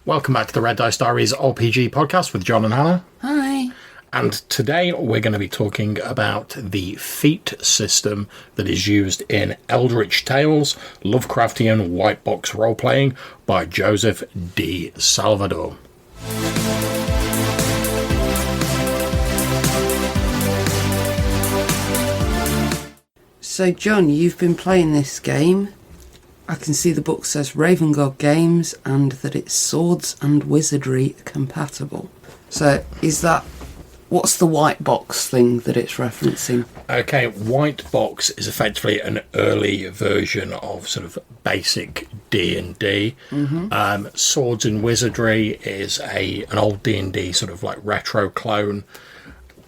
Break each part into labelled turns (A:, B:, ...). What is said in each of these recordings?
A: Welcome back to the Red Dice Diaries RPG podcast with John and Hannah.
B: Hi.
A: And today we're going to be talking about the feat system that is used in Eldritch Tales, Lovecraftian white box role-playing by Joseph D. Salvador.
B: So, John, you've been playing this game. I can see the book says Raven God Games and that it's Swords and Wizardry compatible. So, what's the white box thing that it's referencing?
A: Okay, white box is effectively an early version of sort of basic D&D. Swords and Wizardry is an old D&D sort of like retro clone.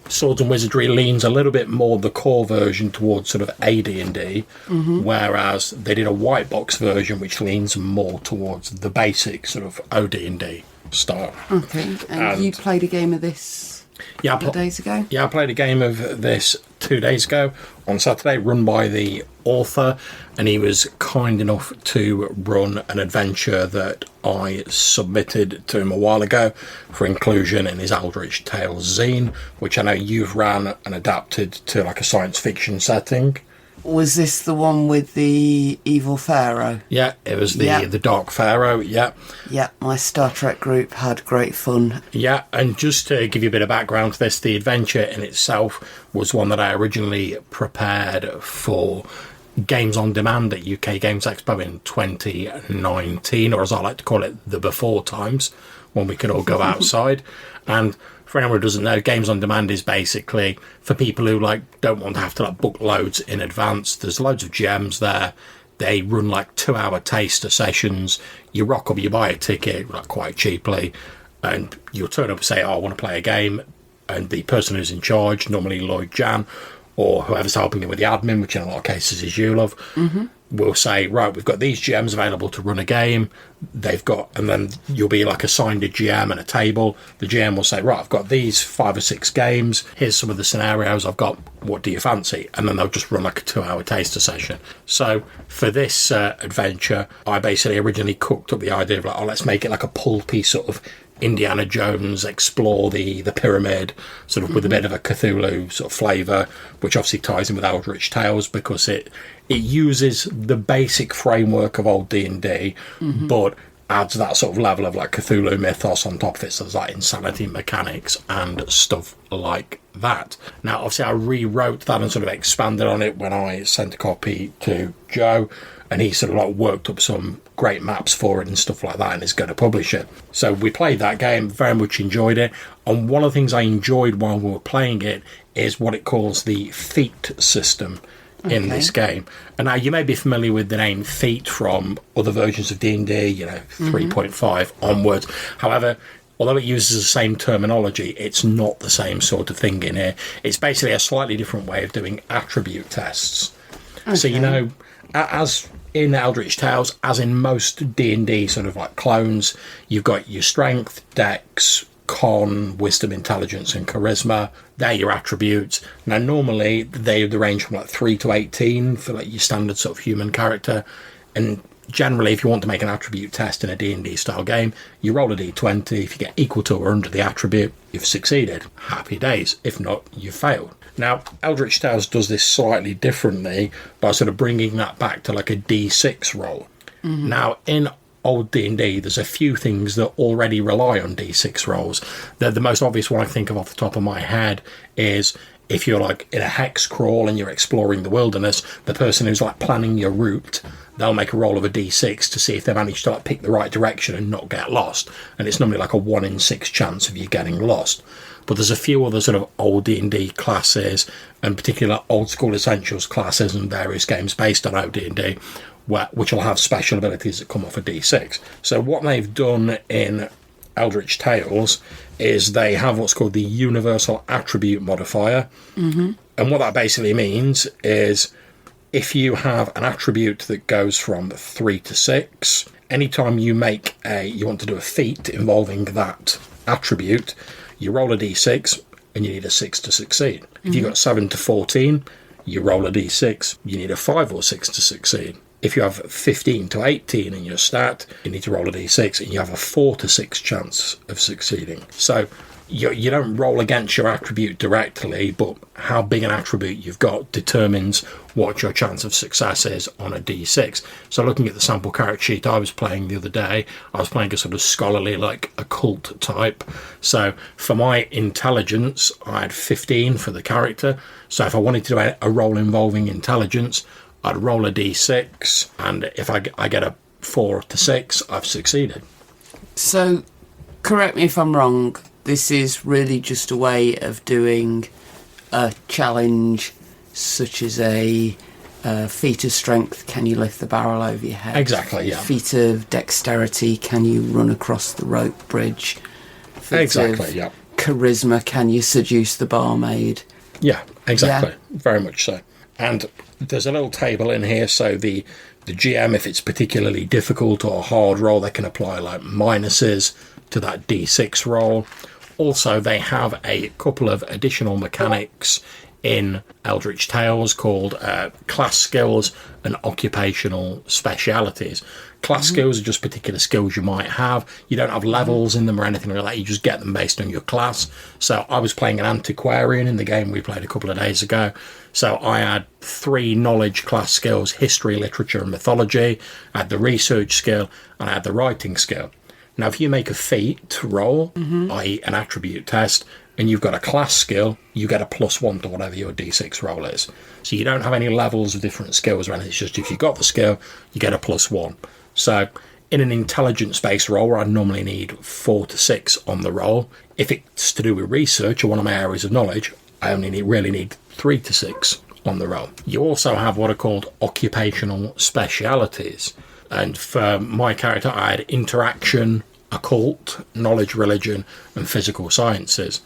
A: Swords and Wizardry leans a little bit more the core version towards sort of AD&D, whereas they did a white box version which leans more towards the basic sort of OD&D style.
B: Okay, and you played a game of this a couple of days ago?
A: Yeah, I played a game of this 2 days ago on Saturday, run by the author, and he was kind enough to run an adventure that I submitted to him a while ago for inclusion in his Eldritch Tales zine, which I know you've ran and adapted to like a science fiction setting.
B: Was this the one with the evil pharaoh?
A: Yeah, it was the Dark Pharaoh, yeah.
B: Yeah, my Star Trek group had great fun.
A: Yeah, and just to give you a bit of background to this, the adventure in itself was one that I originally prepared for Games on Demand at UK Games Expo in 2019, or as I like to call it, the before times, when we could all go outside. And for anyone who doesn't know, Games on Demand is basically for people who don't want to have to book loads in advance. There's loads of gems there. They run 2-hour taster sessions. You rock up, you buy a ticket quite cheaply, and you'll turn up and say, I want to play a game. And the person who's in charge, normally Lloyd Jan, or whoever's helping you with the admin, which in a lot of cases is you, love, will say, right, we've got these gems available to run a game. And then you'll be assigned a GM and a table. The GM will say, right, I've got these 5 or 6 games. Here's some of the scenarios I've got. What do you fancy? And then they'll just run a 2-hour taster session. So for this adventure, I basically originally cooked up the idea of let's make it a pulpy sort of Indiana Jones, explore the pyramid, sort of with a bit of a Cthulhu sort of flavour, which obviously ties in with Eldritch Tales because it uses the basic framework of old D&D, but adds that sort of level of Cthulhu mythos on top of it, so there's insanity mechanics and stuff like that. Now, obviously, I rewrote that and sort of expanded on it when I sent a copy to Joe, and he sort of worked up some great maps for it and stuff like that, and is going to publish it. So we played that game, very much enjoyed it, and one of the things I enjoyed while we were playing it is what it calls the feat system in this game. And now you may be familiar with the name feat from other versions of D&D, 3.5 onwards. However, although it uses the same terminology, it's not the same sort of thing in here. It's basically a slightly different way of doing attribute tests. Okay. So, as in Eldritch Tales, as in most D&D sort of clones, you've got your strength, dex, con, wisdom, intelligence, and charisma. They're your attributes. Now, normally, they range from 3 to 18 for your standard sort of human character. And generally, if you want to make an attribute test in a D&D style game, you roll a d20. If you get equal to or under the attribute, you've succeeded. Happy days. If not, you've failed. Now, Eldritch Tales does this slightly differently by sort of bringing that back to a d6 roll. Now, in old D&D, there's a few things that already rely on d6 rolls. The most obvious one I think of off the top of my head is if you're in a hex crawl and you're exploring the wilderness, the person who's planning your route, they'll make a roll of a d6 to see if they manage to pick the right direction and not get lost. And it's normally a 1 in 6 chance of you getting lost. But there's a few other sort of old D&D classes, and particular old school essentials classes and various games based on old D&D, which will have special abilities that come off a d6. So what they've done in Eldritch Tales is they have what's called the universal attribute modifier. And what that basically means is if you have an attribute that goes from 3 to 6, anytime you want to do a feat involving that attribute, you roll a d6 and you need a 6 to succeed. If you got 7 to 14, you roll a d6, you need a 5 or 6 to succeed. If you have 15 to 18 in your stat, you need to roll a d6 and you have a 4 to 6 chance of succeeding. So you don't roll against your attribute directly, but how big an attribute you've got determines what your chance of success is on a d6. So looking at the sample character sheet I was playing the other day, I was playing a sort of scholarly, like, occult type. So for my intelligence, I had 15 for the character. So if I wanted to do a roll involving intelligence, I'd roll a d6, and if I get a 4 to 6, I've succeeded.
B: So, correct me if I'm wrong, this is really just a way of doing a challenge such as a feat of strength, can you lift the barrel over your head?
A: Exactly, yeah.
B: Feat of dexterity, can you run across the rope bridge? Feat
A: Exactly,
B: of
A: yeah.
B: charisma, can you seduce the barmaid?
A: Yeah, exactly.
B: Yeah.
A: Very much so. And there's a little table in here, so the GM, if it's particularly difficult or a hard roll, they can apply like minuses to that d6 roll. Also, they have a couple of additional mechanics in Eldritch Tales called class skills and occupational specialities. Class skills are just particular skills you might have. You don't have levels in them or anything like that. You just get them based on your class. So I was playing an antiquarian in the game we played a couple of days ago. So I had 3 knowledge class skills: history, literature, and mythology. I had the research skill, and I had the writing skill. Now, if you make a feat roll, i.e. an attribute test, and you've got a class skill, you get a +1 to whatever your d6 roll is. So you don't have any levels of different skills or anything. It's just if you got the skill, you get a +1. So in an intelligence-based roll, I normally need 4 to 6 on the roll. If it's to do with research or one of my areas of knowledge, I only really need 3 to 6 on the roll. You also have what are called occupational specialities. And for my character, I had interaction, occult, knowledge, religion, and physical sciences.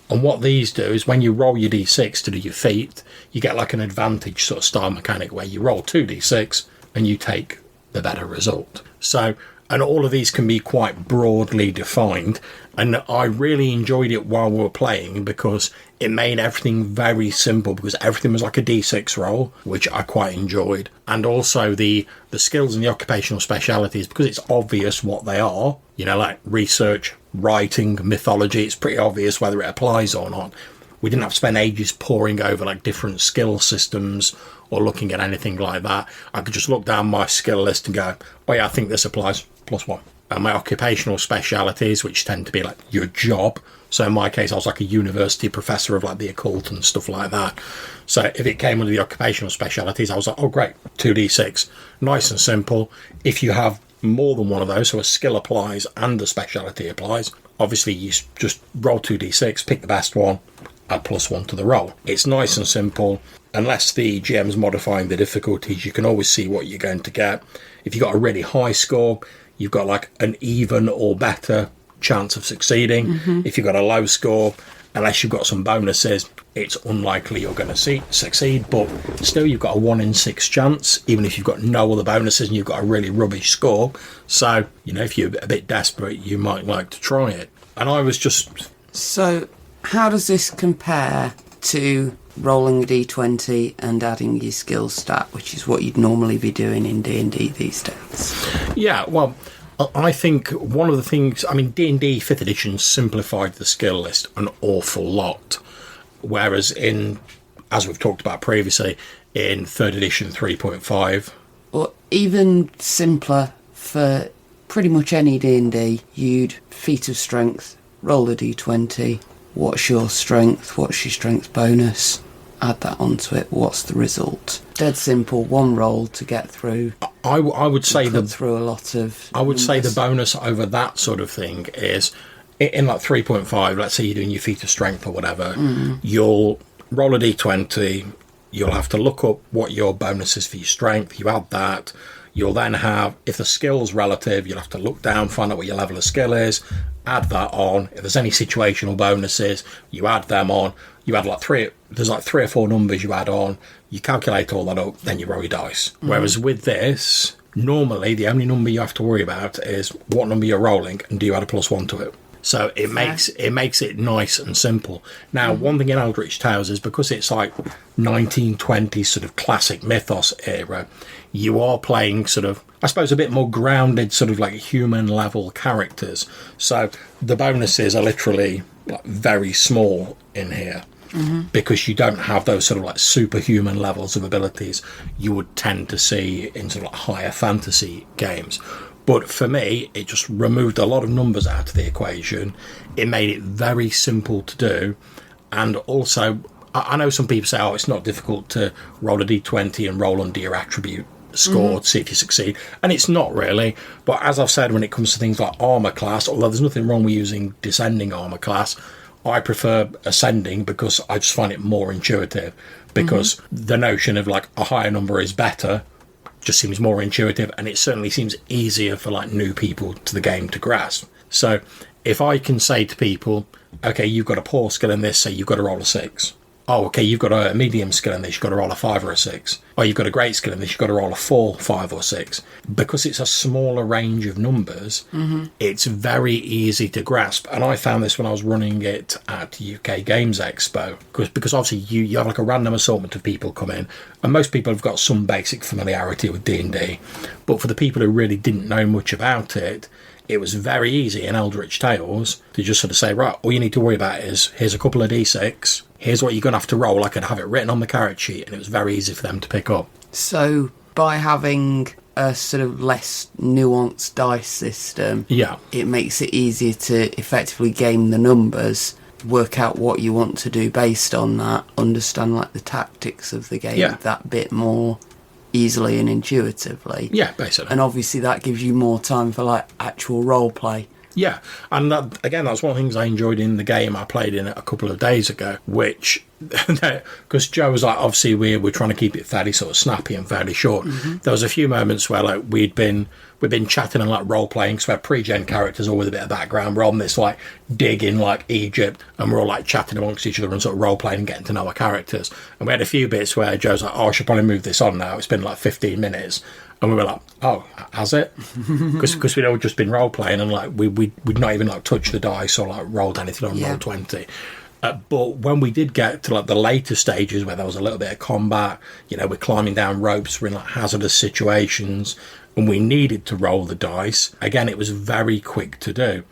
A: And what these do is when you roll your d6 to do your feat, you get like an advantage sort of style mechanic where you roll 2d6 and you take the better result. So, and all of these can be quite broadly defined. And I really enjoyed it while we were playing because it made everything very simple, because everything was like a d6 roll, which I quite enjoyed. And also the skills and the occupational specialities, because it's obvious what they are, you know, like research, writing, mythology, it's pretty obvious whether it applies or not. We didn't have to spend ages poring over like different skill systems or looking at anything like that. I could just look down my skill list and go, oh yeah, I think this applies, +1. And my occupational specialities, which tend to be like your job. So in my case, I was like a university professor of like the occult and stuff like that. So if it came under the occupational specialities, I was like, oh great, 2d6. Nice and simple. If you have more than one of those, so a skill applies and the speciality applies, obviously you just roll 2d6, pick the best one, add +1 to the roll. It's nice and simple. Unless the GM's modifying the difficulties, you can always see what you're going to get. If you've got a really high score, you've got like an even or better chance of succeeding. If you've got a low score, unless you've got some bonuses, it's unlikely you're going to succeed. But still, you've got a 1 in 6 chance, even if you've got no other bonuses and you've got a really rubbish score. So, you know, if you're a bit desperate, you might like to try it. And I was just...
B: So, how does this compare to rolling a d20 and adding your skill stat, which is what you'd normally be doing in D&D these days?
A: Yeah, well, I think one of the things... I mean, D&D 5th edition simplified the skill list an awful lot. Whereas in, as we've talked about previously, in 3rd edition 3.5...
B: Or even simpler for pretty much any D&D, you'd feat of strength, roll a d20, what's your strength, what's your strength bonus, add that onto it, what's the result? Dead simple, one roll to get through.
A: I would say
B: through a lot of
A: I would
B: numbers.
A: say the bonus over that sort of thing is in like 3.5, let's say you're doing your feat of strength or whatever, you'll roll a d20, you'll have to look up what your bonus is for your strength, you add that. You'll then have, if the skill's relative, you'll have to look down, find out what your level of skill is, add that on. If there's any situational bonuses, you add them on. You add there's like 3 or 4 numbers you add on. You calculate all that up, then you roll your dice. Whereas with this, normally the only number you have to worry about is what number you're rolling and do you add a +1 to it. So it makes it nice and simple. Now, one thing in Eldritch Tales is because it's like 1920s sort of classic mythos era, you are playing sort of, I suppose, a bit more grounded, sort of like human level characters. So the bonuses are literally like very small in here. Because you don't have those sort of like superhuman levels of abilities you would tend to see in sort of like higher fantasy games. But for me, it just removed a lot of numbers out of the equation. It made it very simple to do. And also, I know some people say, oh, it's not difficult to roll a d20 and roll under your attribute score to see if you succeed. And it's not really. But as I've said, when it comes to things like armor class, although there's nothing wrong with using descending armor class, I prefer ascending because I just find it more intuitive. Because the notion of like a higher number is better just seems more intuitive, and it certainly seems easier for like new people to the game to grasp. So if I can say to people, okay, you've got a poor skill in this, so you've got to roll a 6. Oh, okay, you've got a medium skill in this, you've got to roll a 5 or a 6. Oh, you've got a great skill in this, you've got to roll a 4, 5 or 6. Because it's a smaller range of numbers, it's very easy to grasp. And I found this when I was running it at UK Games Expo, because obviously you have like a random assortment of people come in, and most people have got some basic familiarity with D&D. But for the people who really didn't know much about it, it was very easy in Eldritch Tales to just sort of say, right, all you need to worry about is, here's a couple of d6, here's what you're going to have to roll. I could have it written on the character sheet, and it was very easy for them to pick up.
B: So by having a sort of less nuanced dice system, it makes it easier to effectively game the numbers, work out what you want to do based on that, understand like the tactics of the game that bit more easily and intuitively.
A: Yeah, basically.
B: And obviously that gives you more time for like actual role play.
A: Yeah, and that, again, that's one of the things I enjoyed in the game I played in it a couple of days ago, which, because Joe was like, obviously we're trying to keep it fairly sort of snappy and fairly short. There was a few moments where like we've been chatting and like role playing, so we had pre-gen characters all with a bit of background. We're on this like dig in like Egypt, and we're all like chatting amongst each other and sort of role playing and getting to know our characters. And we had a few bits where Joe's like, oh, I should probably move this on now, it's been like 15 minutes. And we were like, oh, has it? Because we'd all just been role playing, and like we'd not even like touched the dice or like rolled anything on Roll20. But when we did get to like the later stages where there was a little bit of combat, you know, we're climbing down ropes, we're in like hazardous situations, and we needed to roll the dice. Again, it was very quick to do.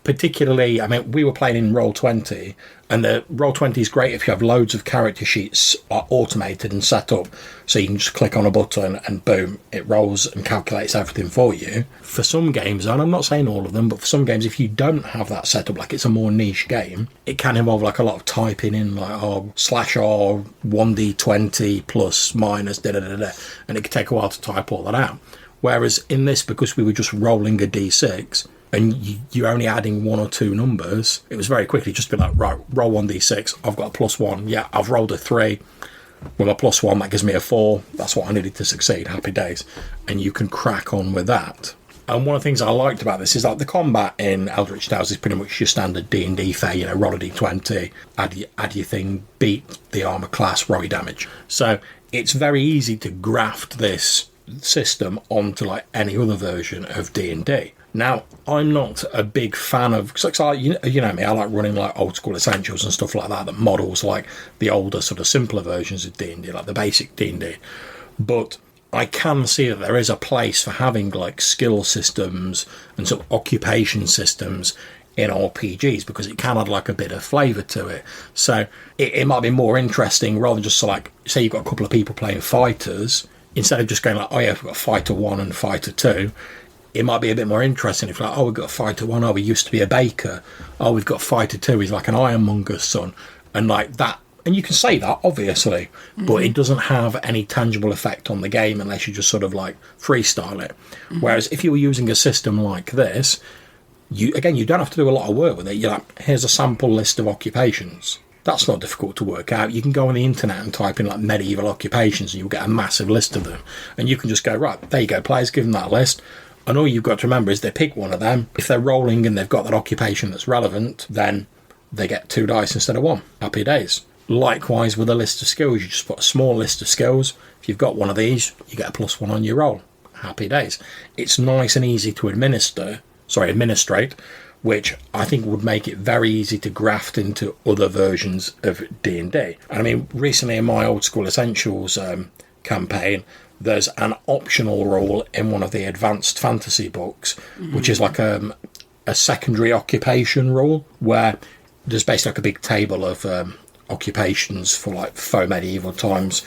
A: Particularly, I mean, we were playing in Roll20, and the Roll20 is great if you have loads of character sheets automated and set up, so you can just click on a button and boom, it rolls and calculates everything for you. For some games, and I'm not saying all of them, but for some games, if you don't have that set up, like it's a more niche game, it can involve like a lot of typing in, like /R 1d20 plus minus da da da da, and it could take a while to type all that out. Whereas in this, because we were just rolling a d6, and you're only adding one or two numbers, it was very quickly just be like, right, roll 1d6, I've got a +1, yeah, I've rolled a 3, with a +1, that gives me a 4, that's what I needed to succeed, happy days. And you can crack on with that. And one of the things I liked about this is like the combat in Eldritch Tales is pretty much your standard D&D fare, you know, roll a d20, add your thing, beat the armor class, roll your damage. So it's very easy to graft this system onto like any other version of D&D. Now, I'm not a big fan of, because you know me, I like running like old school essentials and stuff like that models like the older sort of simpler versions of D&D, like the basic D&D. But I can see that there is a place for having like skill systems and sort of occupation systems in RPGs, because it can add like a bit of flavour to it. So it might be more interesting rather than just like, say you've got a couple of people playing fighters, instead of just going like, oh yeah, we've got fighter 1 and fighter 2, it might be a bit more interesting if like, oh, we've got fighter 1, oh, he used to be a baker, oh, we've got fighter 2, he's like an ironmonger's son, and like that. And you can say that, obviously, but it doesn't have any tangible effect on the game unless you just sort of like freestyle it. Whereas if you were using a system like this, you don't have to do a lot of work with it. You're like, here's a sample list of occupations. That's not difficult to work out. You can go on the internet and type in like medieval occupations and you'll get a massive list of them. And you can just go, right, there you go, players, give them that list. And all you've got to remember is they pick one of them. If they're rolling and they've got that occupation that's relevant, then they get 2 dice instead of 1. Happy days. Likewise with a list of skills, you just put a small list of skills. If you've got one of these, you get a +1 on your roll. Happy days. It's nice and easy to administrate, which I think would make it very easy to graft into other versions of D&D. And I mean, recently in my Old School Essentials campaign, there's an optional rule in one of the advanced fantasy books, which is like a secondary occupation rule, where there's basically like a big table of occupations for like faux medieval times,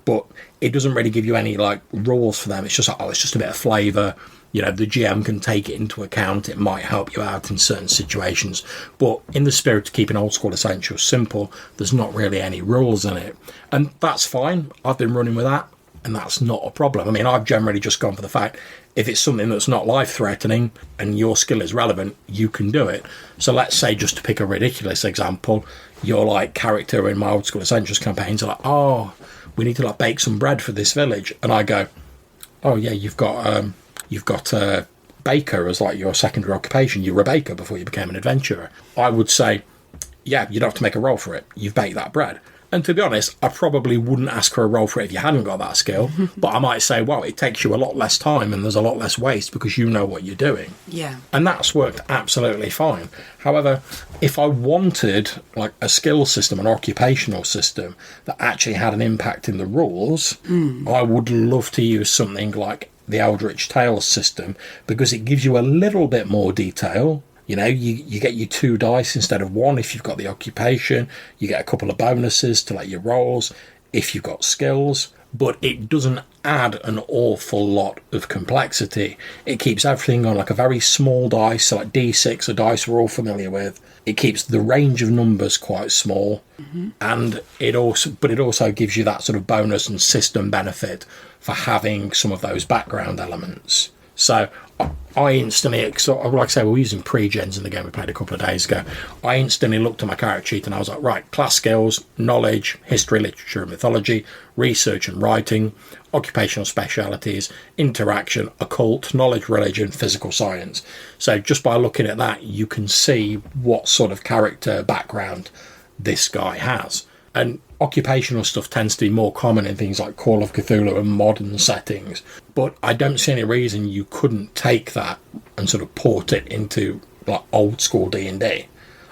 A: but it doesn't really give you any like rules for them. It's just like, it's just a bit of flavour. You know, the GM can take it into account. It might help you out in certain situations. But in the spirit of keeping Old School Essentials simple, there's not really any rules in it. And that's fine. I've been running with that, and that's not a problem. I mean, I've generally just gone for the fact, if it's something that's not life-threatening and your skill is relevant, you can do it. So let's say, just to pick a ridiculous example, your like character in my Old School Essentials campaigns are like, oh, we need to like bake some bread for this village. And I go, oh yeah, you've got a baker as like your secondary occupation. You were a baker before you became an adventurer. I would say, yeah, you don't have to make a roll for it. You've baked that bread. And to be honest, I probably wouldn't ask for a roll for it if you hadn't got that skill. But I might say, well, it takes you a lot less time and there's a lot less waste because you know what you're doing.
B: Yeah.
A: And that's worked absolutely fine. However, if I wanted like a skill system, an occupational system that actually had an impact in the rules, I would love to use something like the Eldritch Tales system, because it gives you a little bit more detail. You know, you get your 2 dice instead of 1 if you've got the occupation. You get a couple of bonuses to like your rolls if you've got skills. But it doesn't add an awful lot of complexity. It keeps everything on like a very small dice, so like D6, a dice we're all familiar with. It keeps the range of numbers quite small, and it also gives you that sort of bonus and system benefit for having some of those background elements. So I instantly, like I say, we were using pre-gens in the game we played a couple of days ago. I instantly looked at my character sheet and I was like, right, class skills, knowledge, history, literature and mythology, research and writing, occupational specialities, interaction, occult, knowledge, religion, physical science. So just by looking at that, you can see what sort of character background this guy has. And occupational stuff tends to be more common in things like Call of Cthulhu and modern settings. But I don't see any reason you couldn't take that and sort of port it into like old school D&D.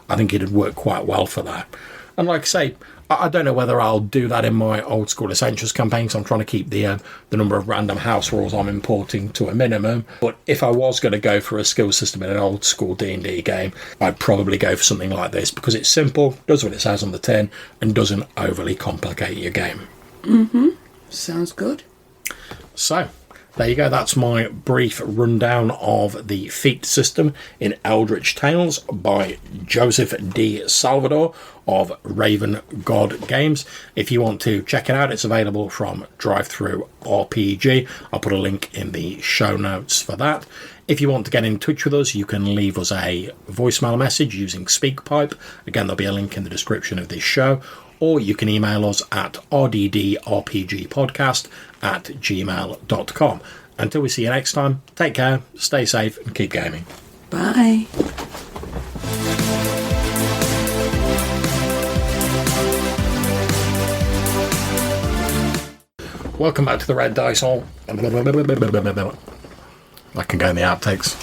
A: I think it'd work quite well for that. And like I say, I don't know whether I'll do that in my Old School Essentials campaign, so I'm trying to keep the number of random house rules I'm importing to a minimum. But if I was going to go for a skill system in an old school D&D game, I'd probably go for something like this, because it's simple, does what it says on the tin, and doesn't overly complicate your game.
B: Sounds good.
A: So, there you go. That's my brief rundown of the feat system in Eldritch Tales by Joseph D. Salvador of Raven God Games. If you want to check it out, it's available from Drive-Thru RPG. I'll put a link in the show notes for that. If you want to get in touch with us, you can leave us a voicemail message using Spikepit. Again, there'll be a link in the description of this show. Or you can email us at rddrpgpodcast@gmail.com. Until we see you next time, take care, stay safe, and keep gaming.
B: Bye.
A: Welcome back to the Red Dice Hall. That can go in the outtakes.